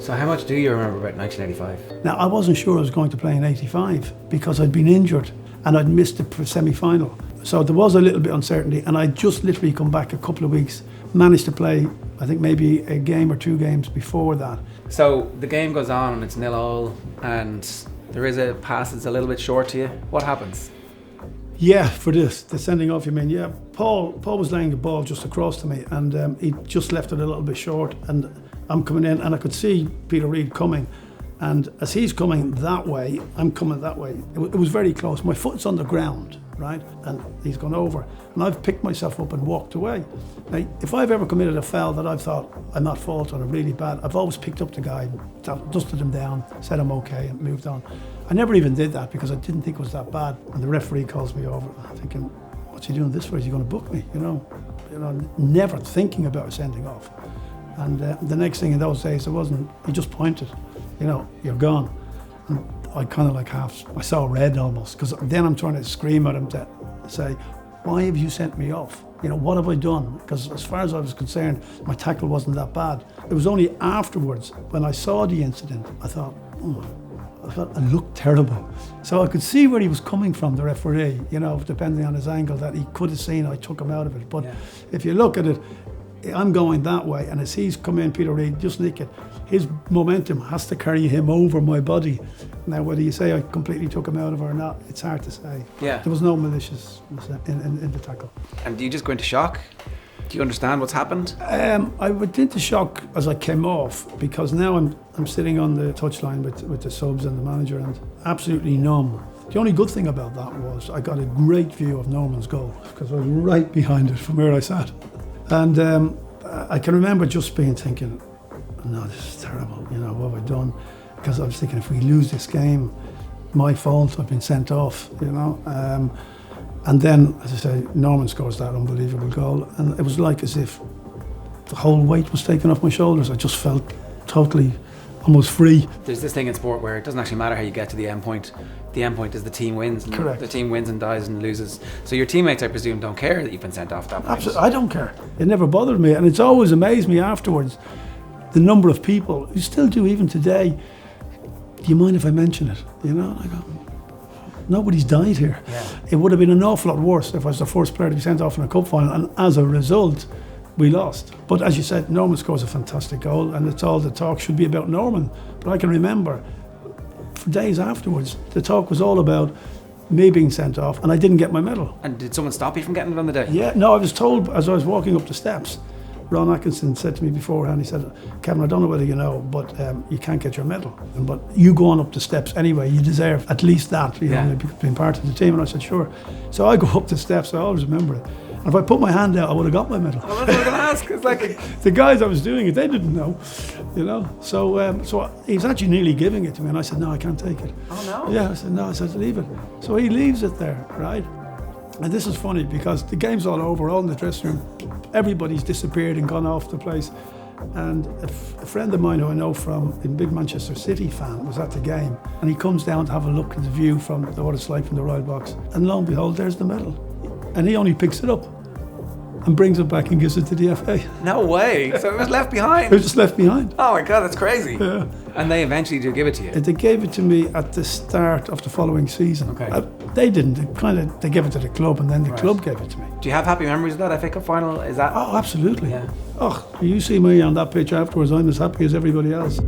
So how much do you remember about 1985? Now, I wasn't sure I was going to play in 85 because I'd been injured and I'd missed the semi-final. So there was a little bit of uncertainty, and I'd just literally come back a couple of weeks, managed to play, I think maybe a game or 2 games before that. So the game goes on and it's 0-0 and there is a pass that's a little bit short to you. What happens? Yeah, for the sending off, you mean? Yeah, Paul was laying the ball just across to me, and he just left it a little bit short, and I'm coming in and I could see Peter Reid coming, and as he's coming that way, I'm coming that way. It was very close. My foot's on the ground, right? And he's gone over, and I've picked myself up and walked away. Now, if I've ever committed a foul that I've thought I'm at fault on, or really bad, I've always picked up the guy, dusted him down, said I'm okay, and moved on. I never even did that because I didn't think it was that bad. And the referee calls me over, I'm thinking, what's he doing this for? Is he going to book me? You know, never thinking about sending off. And the next thing in those days, he just pointed, you're gone. And I kind of like I saw red almost, because then I'm trying to scream at him to say, why have you sent me off? What have I done? Because as far as I was concerned, my tackle wasn't that bad. It was only afterwards, when I saw the incident, I thought, I looked terrible. So I could see where he was coming from, the referee, depending on his angle, that he could have seen I took him out of it. But if you look at it, I'm going that way, and as he's come in, Peter Reid, just nick it, his momentum has to carry him over my body. Now, whether you say I completely took him out of it or not, it's hard to say. Yeah. There was no maliciousness in the tackle. And do you just go into shock? Do you understand what's happened? I went into shock as I came off, because now I'm sitting on the touchline with the subs and the manager, and absolutely numb. The only good thing about that was I got a great view of Norman's goal, because I was right behind it from where I sat. And I can remember just thinking, no, this is terrible, what have I done? Because I was thinking, if we lose this game, my fault, I've been sent off, And then, as I say, Norman scores that unbelievable goal, and it was like as if the whole weight was taken off my shoulders. I just felt totally, almost free. There's this thing in sport where it doesn't actually matter how you get to the end point. The end point is the team wins. Correct. The team wins and dies and loses. So your teteammates, I presume, don't care that you've been sent off at that point. Absolutely, I don't care. It never bothered me, and it's always amazed me afterwards, the number of people who still do, even today, do you mind if I mention it? I go, nobody's died here. Yeah. It would have been an awful lot worse if I was the first player to be sent off in a cup final, and as a result, we lost. But as you said, Norman scores a fantastic goal, and it's all the talk should be about Norman. But I can remember, for days afterwards, the talk was all about me being sent off, and I didn't get my medal. And did someone stop you from getting it on the day? Yeah, no, I was told as I was walking up the steps, Ron Atkinson said to me beforehand, he said, Kevin, I don't know whether you know, but you can't get your medal. But you go on up the steps anyway, you deserve at least that, being part of the team. And I said, sure. So I go up the steps, I always remember it. And if I put my hand out, I would have got my medal. Well, that's what I was going to ask. It's like the guys I was doing it, they didn't know, So he was actually nearly giving it to me, and I said, no, I can't take it. Oh, no? Yeah, I said, no, leave it. So he leaves it there, right? And this is funny because the game's all over, all in the dressing room. Everybody's disappeared and gone off the place. And a friend of mine who I know from a big Manchester City fan was at the game, and he comes down to have a look at the view from what it's like from the Royal Box. And lo and behold, there's the medal. And he only picks it up and brings it back and gives it to the FA. No way. So it was left behind. It was just left behind. Oh my God, that's crazy. Yeah. And they eventually do give it to you? They gave it to me at the start of the following season. Okay. They didn't. They gave it to the club, and then the club gave it to me. Do you have happy memories of that FA Cup final? Is that? Oh, absolutely. Yeah. Oh, you see me on that pitch afterwards, I'm as happy as everybody else.